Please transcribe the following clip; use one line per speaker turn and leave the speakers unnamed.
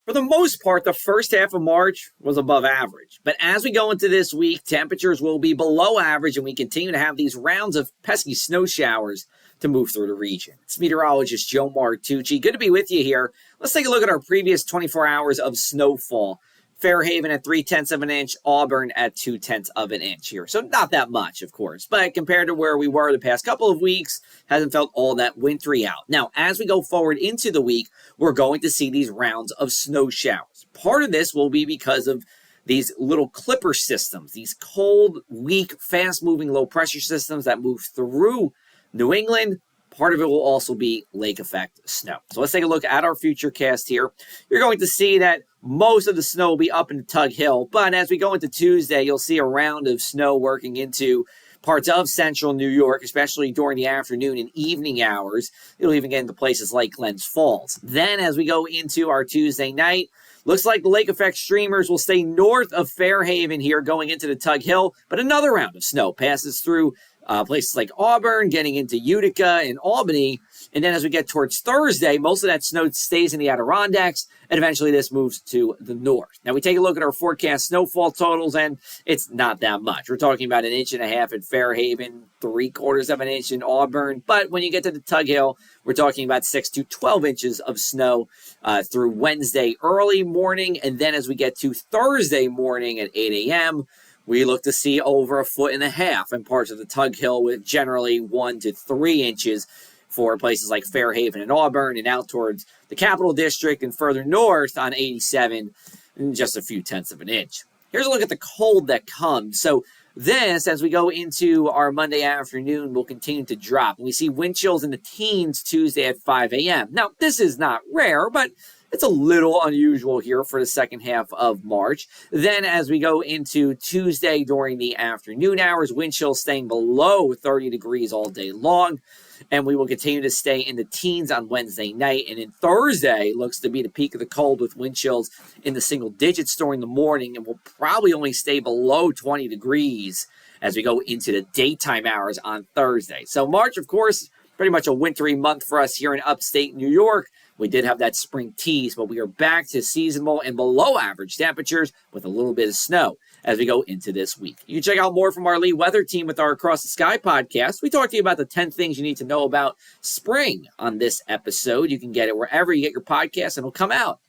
For the most part, the first half of March was above average. But as we go into this week, temperatures will be below average, and we continue to have these rounds of pesky snow showers to move through the region. It's meteorologist Joe Martucci. Good to be with you here. Let's take a look at our previous 24 hours of snowfall. Fairhaven at 0.3 of an inch, Auburn at 0.2 of an inch here. So not that much, of course, but compared to where we were the past couple of weeks, hasn't felt all that wintry out. Now, as we go forward into the week, we're going to see these rounds of snow showers. Part of this will be because of these little clipper systems, these cold, weak, fast-moving low-pressure systems that move through New England. Part of it will also be lake effect snow. So let's take a look at our future cast here. You're going to see that most of the snow will be up into Tug Hill, but as we go into Tuesday, you'll see a round of snow working into parts of central New York, especially during the afternoon and evening hours. It'll even get into places like Glens Falls. Then as we go into our Tuesday night, looks like the lake effect streamers will stay north of Fairhaven here going into the Tug Hill, but another round of snow passes through places like Auburn, getting into Utica and Albany. And then as we get towards Thursday, most of that snow stays in the Adirondacks, and eventually this moves to the north. Now we take a look at our forecast snowfall totals, and it's not that much. We're talking about 1.5 inches at Fairhaven, 0.75 of an inch in Auburn. But when you get to the Tug Hill, we're talking about 6 to 12 inches of snow through Wednesday early morning. And then as we get to Thursday morning at 8 a.m., we look to see over 1.5 feet in parts of the Tug Hill, with generally 1 to 3 inches for places like Fairhaven and Auburn, and out towards the Capital District and further north on 87, and just a few tenths of an inch. Here's a look at the cold that comes. So this, as we go into our Monday afternoon, will continue to drop. And we see wind chills in the teens Tuesday at 5 a.m. Now, this is not rare, but it's a little unusual here for the second half of March. Then as we go into Tuesday during the afternoon hours, wind chills staying below 30 degrees all day long. And we will continue to stay in the teens on Wednesday night. And then Thursday looks to be the peak of the cold, with wind chills in the single digits during the morning. And will probably only stay below 20 degrees as we go into the daytime hours on Thursday. So March, of course, pretty much a wintry month for us here in upstate New York. We did have that spring tease, but we are back to seasonal and below average temperatures with a little bit of snow as we go into this week. You can check out more from our Lee Weather Team with our Across the Sky podcast. We talked to you about the 10 things you need to know about spring on this episode. You can get it wherever you get your podcasts, and it'll come out